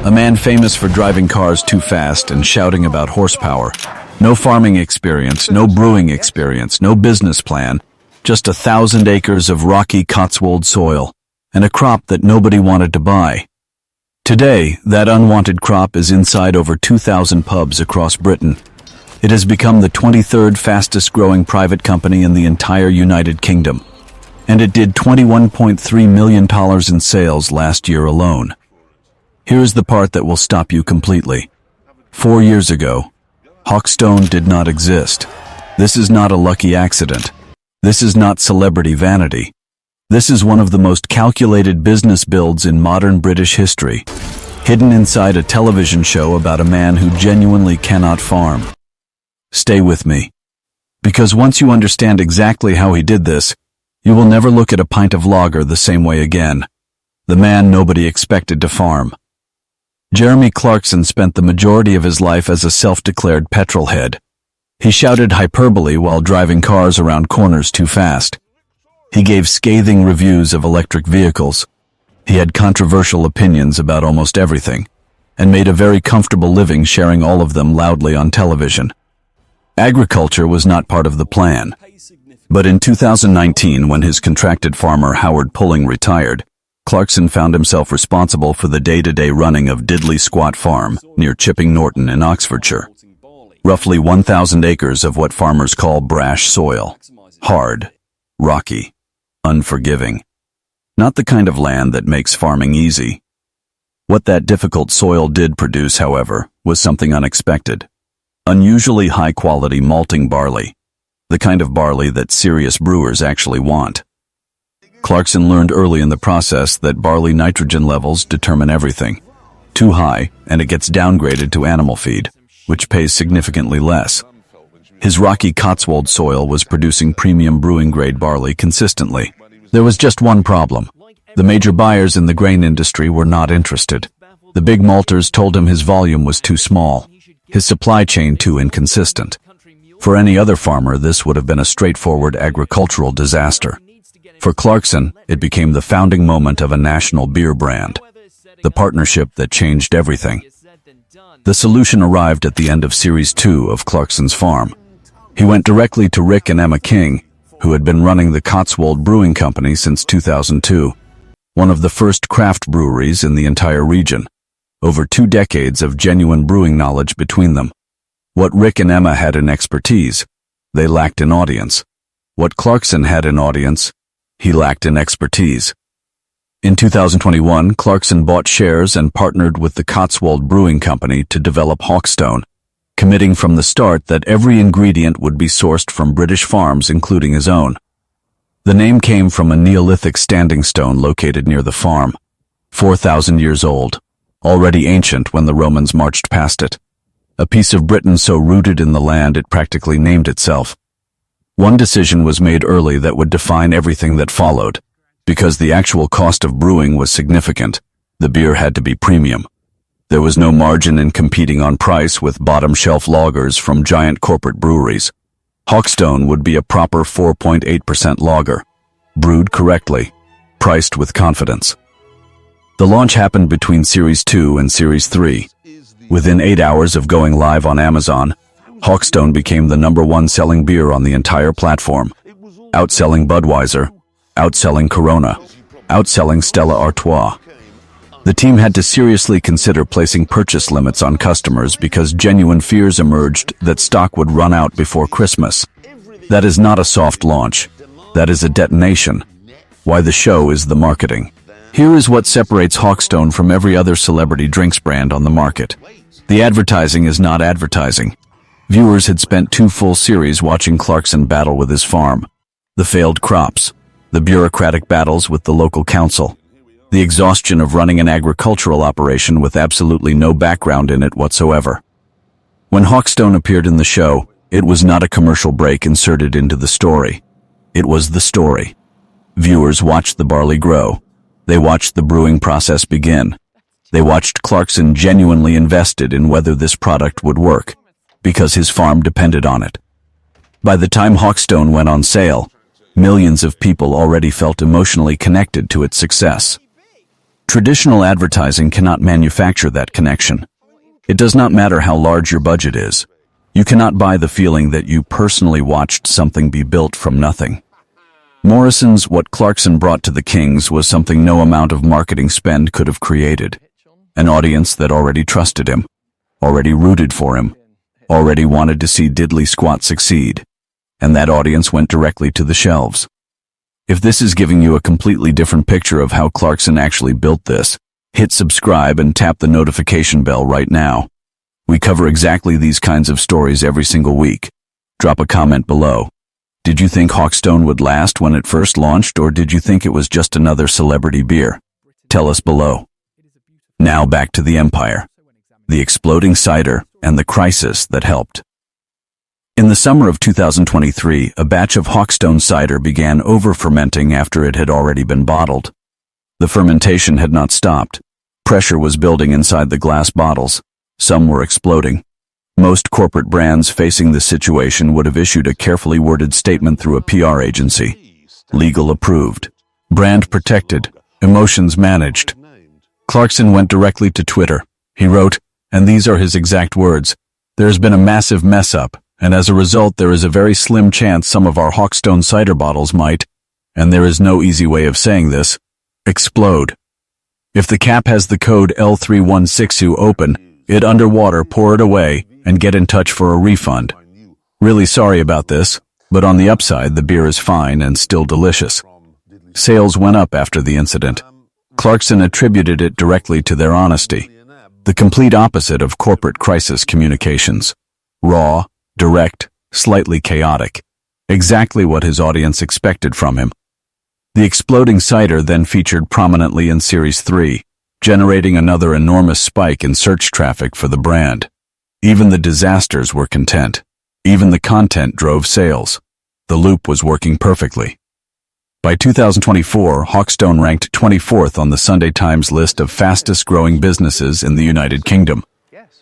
A man famous for driving cars too fast and shouting about horsepower. No farming experience, no brewing experience, no business plan, just 1,000 acres of rocky Cotswold soil, and a crop that nobody wanted to buy. Today, that unwanted crop is inside over 2,000 pubs across Britain. It has become the 23rd fastest growing private company in the entire United Kingdom. And it did $21.3 million in sales last year alone. Here's the part that will stop you completely. 4 years ago, Hawkstone did not exist. This is not a lucky accident. This is not celebrity vanity. This is one of the most calculated business builds in modern British history, hidden inside a television show about a man who genuinely cannot farm. Stay with me. Because once you understand exactly how he did this, you will never look at a pint of lager the same way again. The man nobody expected to farm. Jeremy Clarkson spent the majority of his life as a self-declared petrolhead. He shouted hyperbole while driving cars around corners too fast. He gave scathing reviews of electric vehicles. He had controversial opinions about almost everything, and made a very comfortable living sharing all of them loudly on television. Agriculture was not part of the plan. But in 2019, when his contracted farmer Howard Pulling retired, Clarkson found himself responsible for the day-to-day running of Diddley Squat Farm near Chipping Norton in Oxfordshire. Roughly 1,000 acres of what farmers call brash soil. Hard, rocky, unforgiving. Not the kind of land that makes farming easy. What that difficult soil did produce, however, was something unexpected. Unusually high-quality malting barley. The kind of barley that serious brewers actually want. Clarkson learned early in the process that barley nitrogen levels determine everything. Too high, and it gets downgraded to animal feed, which pays significantly less. His rocky Cotswold soil was producing premium brewing grade barley consistently. There was just one problem. The major buyers in the grain industry were not interested. The big malters told him his volume was too small, his supply chain too inconsistent. For any other farmer, this would have been a straightforward agricultural disaster. For Clarkson, it became the founding moment of a national beer brand, the partnership that changed everything. The solution arrived at the end of Series 2 of Clarkson's farm. He went directly to Rick and Emma King, who had been running the Cotswold Brewing Company since 2002, one of the first craft breweries in the entire region. Over 2 decades of genuine brewing knowledge between them. What Rick and Emma had in expertise, they lacked in audience. What Clarkson had in audience, he lacked in expertise. In 2021, Clarkson bought shares and partnered with the Cotswold Brewing Company to develop Hawkstone, committing from the start that every ingredient would be sourced from British farms, including his own. The name came from a Neolithic standing stone located near the farm, 4,000 years old, already ancient when the Romans marched past it. A piece of Britain so rooted in the land it practically named itself. One decision was made early that would define everything that followed. Because the actual cost of brewing was significant, the beer had to be premium. There was no margin in competing on price with bottom-shelf lagers from giant corporate breweries. Hawkstone would be a proper 4.8% lager, brewed correctly, priced with confidence. The launch happened between Series 2 and Series 3. Within 8 hours of going live on Amazon, Hawkstone became the #1 selling beer on the entire platform, outselling Budweiser, outselling Corona, outselling Stella Artois. The team had to seriously consider placing purchase limits on customers because genuine fears emerged that stock would run out before Christmas. That is not a soft launch. That is a detonation. Why the show is the marketing. Here is what separates Hawkstone from every other celebrity drinks brand on the market. The advertising is not advertising. Viewers had spent 2 full series watching Clarkson battle with his farm. The failed crops, the bureaucratic battles with the local council, the exhaustion of running an agricultural operation with absolutely no background in it whatsoever. When Hawkstone appeared in the show, it was not a commercial break inserted into the story. It was the story. Viewers watched the barley grow. They watched the brewing process begin. They watched Clarkson genuinely invested in whether this product would work, because his farm depended on it. By the time Hawkstone went on sale, millions of people already felt emotionally connected to its success. Traditional advertising cannot manufacture that connection. It does not matter how large your budget is. You cannot buy the feeling that you personally watched something be built from nothing. Morrison's What Clarkson brought to the Kings was something no amount of marketing spend could have created. An audience that already trusted him, already rooted for him, already wanted to see Diddley Squat succeed. And that audience went directly to the shelves. If this is giving you a completely different picture of how Clarkson actually built this, hit subscribe and tap the notification bell right now. We cover exactly these kinds of stories every single week. Drop a comment below. Did you think Hawkstone would last when it first launched, or did you think it was just another celebrity beer? Tell us below. Now back to the empire, the exploding cider, and the crisis that helped. In the summer of 2023, a batch of Hawkstone cider began over-fermenting after it had already been bottled. The fermentation had not stopped. Pressure was building inside the glass bottles. Some were exploding. Most corporate brands facing this situation would have issued a carefully worded statement through a PR agency. Legal approved. Brand protected. Emotions managed. Clarkson went directly to Twitter. He wrote, and these are his exact words, "There has been a massive mess-up, and as a result there is a very slim chance some of our Hawkstone cider bottles might, and there is no easy way of saying this, explode. If the cap has the code L3162 open, it underwater, pour it away, and get in touch for a refund. Really sorry about this, but on the upside the beer is fine and still delicious." Sales went up after the incident. Clarkson attributed it directly to their honesty. The complete opposite of corporate crisis communications. Raw, direct, slightly chaotic. Exactly what his audience expected from him. The exploding cider then featured prominently in Series 3, generating another enormous spike in search traffic for the brand. Even the disasters were content. Even the content drove sales. The loop was working perfectly. By 2024, Hawkstone ranked 24th on the Sunday Times list of fastest-growing businesses in the United Kingdom.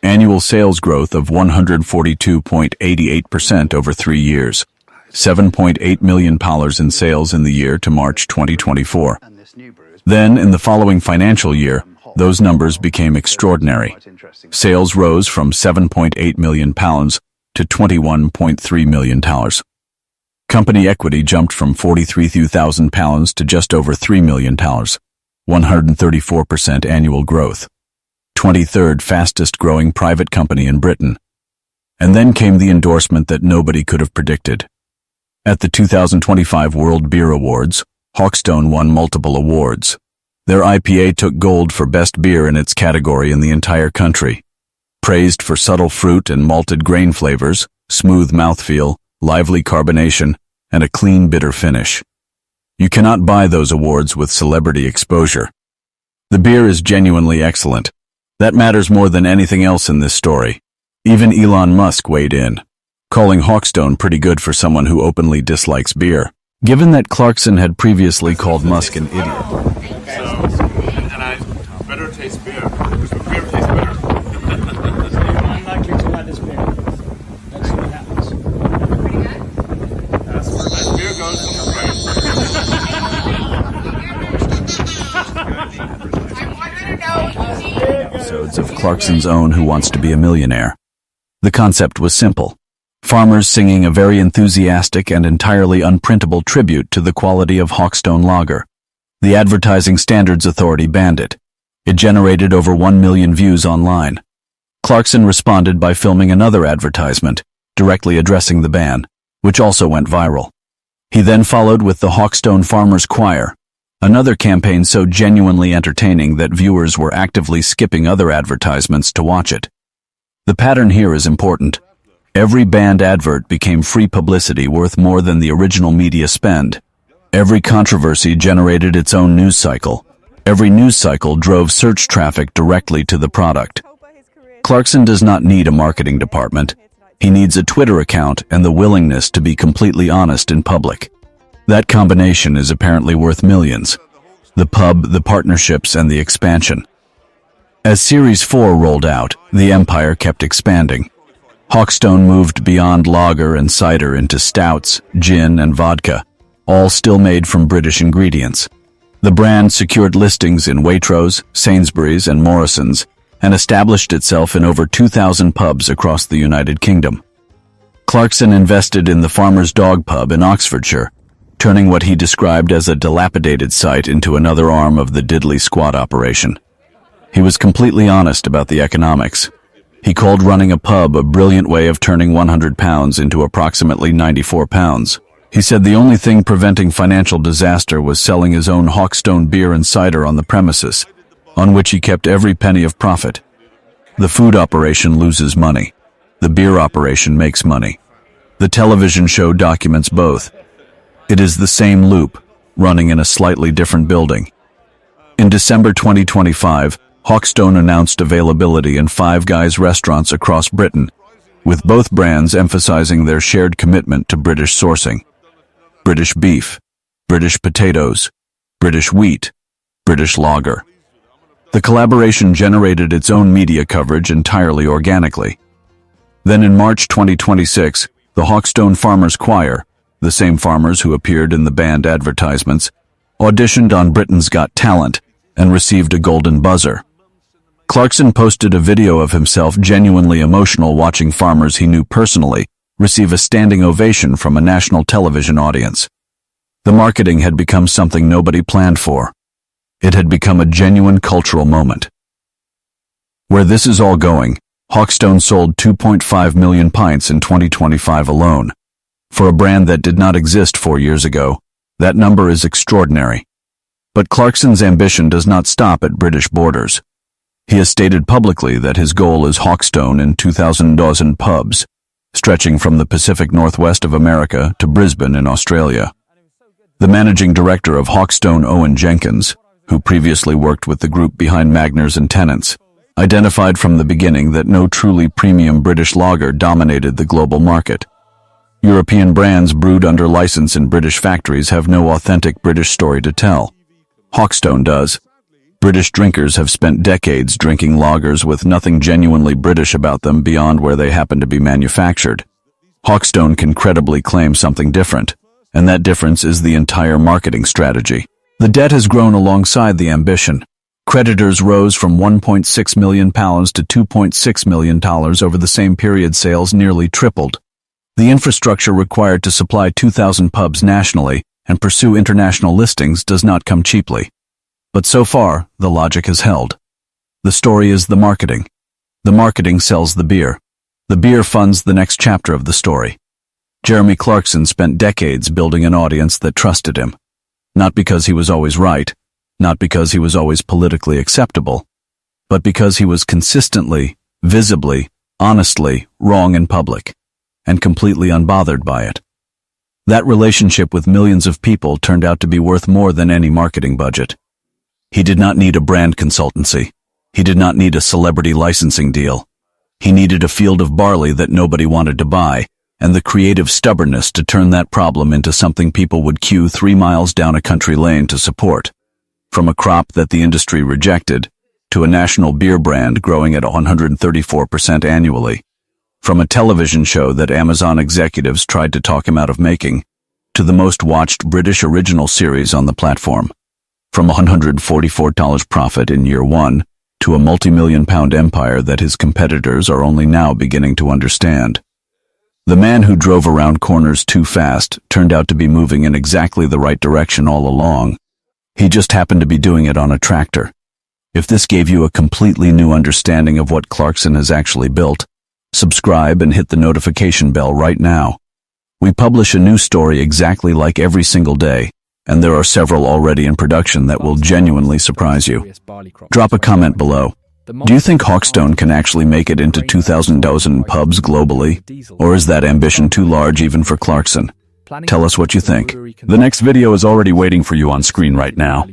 Annual sales growth of 142.88% over 3 years. £7.8 million in sales in the year to March 2024. Then, in the following financial year, those numbers became extraordinary. Sales rose from £7.8 million to £21.3 million. Company equity jumped from £43,000 to just over £3 million, 134% annual growth. 23rd fastest growing private company in Britain. And then came the endorsement that nobody could have predicted. At the 2025 World Beer Awards, Hawkstone won multiple awards. Their IPA took gold for best beer in its category in the entire country. Praised for subtle fruit and malted grain flavors, smooth mouthfeel, lively carbonation, and a clean bitter finish. You cannot buy those awards with celebrity exposure. The beer is genuinely excellent. That matters more than anything else in this story. Even Elon Musk weighed in, calling Hawkstone pretty good for someone who openly dislikes beer. Given that Clarkson had previously called Musk an idiot. And I better taste beer, because beer tastes better. I'm likely to like this beer. Let's see what happens. As beer goes, Episodes of Clarkson's own Who Wants to Be a Millionaire. The concept was simple. Farmers singing a very enthusiastic and entirely unprintable tribute to the quality of Hawkstone lager. The Advertising Standards Authority banned it. It generated over 1 million views online. Clarkson responded by filming another advertisement, directly addressing the ban, which also went viral. He then followed with the Hawkstone Farmers Choir, another campaign so genuinely entertaining that viewers were actively skipping other advertisements to watch it. The pattern here is important. Every banned advert became free publicity worth more than the original media spend. Every controversy generated its own news cycle. Every news cycle drove search traffic directly to the product. Clarkson does not need a marketing department. He needs a Twitter account and the willingness to be completely honest in public. That combination is apparently worth millions. The pub, the partnerships, and the expansion. As Series 4 rolled out, the empire kept expanding. Hawkstone moved beyond lager and cider into stouts, gin, and vodka, all still made from British ingredients. The brand secured listings in Waitrose, Sainsbury's, and Morrison's, and established itself in over 2,000 pubs across the United Kingdom. Clarkson invested in the Farmer's Dog pub in Oxfordshire, turning what he described as a dilapidated site into another arm of the Diddley Squad operation. He was completely honest about the economics. He called running a pub a brilliant way of turning £100 into approximately £94. He said the only thing preventing financial disaster was selling his own Hawkstone beer and cider on the premises, on which he kept every penny of profit. The food operation loses money. The beer operation makes money. The television show documents both. It is the same loop, running in a slightly different building. In December 2025, Hawkstone announced availability in Five Guys restaurants across Britain, with both brands emphasizing their shared commitment to British sourcing. British beef, British potatoes, British wheat, British lager. The collaboration generated its own media coverage entirely organically. Then in March 2026, the Hawkstone Farmers Choir, the same farmers who appeared in the band advertisements, auditioned on Britain's Got Talent and received a golden buzzer. Clarkson posted a video of himself genuinely emotional watching farmers he knew personally receive a standing ovation from a national television audience. The marketing had become something nobody planned for. It had become a genuine cultural moment. Where this is all going, Hawkstone sold 2.5 million pints in 2025 alone. For a brand that did not exist 4 years ago, that number is extraordinary. But Clarkson's ambition does not stop at British borders. He has stated publicly that his goal is Hawkstone in 2,000 dozen pubs, stretching from the Pacific Northwest of America to Brisbane in Australia. The managing director of Hawkstone, Owen Jenkins, who previously worked with the group behind Magners and Tennent's, identified from the beginning that no truly premium British lager dominated the global market. European brands brewed under license in British factories have no authentic British story to tell. Hawkstone does. British drinkers have spent decades drinking lagers with nothing genuinely British about them beyond where they happen to be manufactured. Hawkstone can credibly claim something different, and that difference is the entire marketing strategy. The debt has grown alongside the ambition. Creditors rose from £1.6 million to $2.6 million over the same period. Sales nearly tripled. The infrastructure required to supply 2,000 pubs nationally and pursue international listings does not come cheaply. But so far, the logic has held. The story is the marketing. The marketing sells the beer. The beer funds the next chapter of the story. Jeremy Clarkson spent decades building an audience that trusted him. Not because he was always right, not because he was always politically acceptable, but because he was consistently, visibly, honestly wrong in public, and completely unbothered by it. That relationship with millions of people turned out to be worth more than any marketing budget. He did not need a brand consultancy. He did not need a celebrity licensing deal. He needed a field of barley that nobody wanted to buy, and the creative stubbornness to turn that problem into something people would queue 3 miles down a country lane to support. From a crop that the industry rejected, to a national beer brand growing at 134% annually. From a television show that Amazon executives tried to talk him out of making, to the most watched British original series on the platform. From $144 profit in year 1 to a multi-million-pound empire that his competitors are only now beginning to understand. The man who drove around corners too fast turned out to be moving in exactly the right direction all along. He just happened to be doing it on a tractor. If this gave you a completely new understanding of what Clarkson has actually built, subscribe and hit the notification bell right now. We publish a new story exactly like every single day, and there are several already in production that will genuinely surprise you. Drop a comment below. Do you think Hawkstone can actually make it into 2,000 dozen pubs globally? Or is that ambition too large even for Clarkson? Tell us what you think. The next video is already waiting for you on screen right now.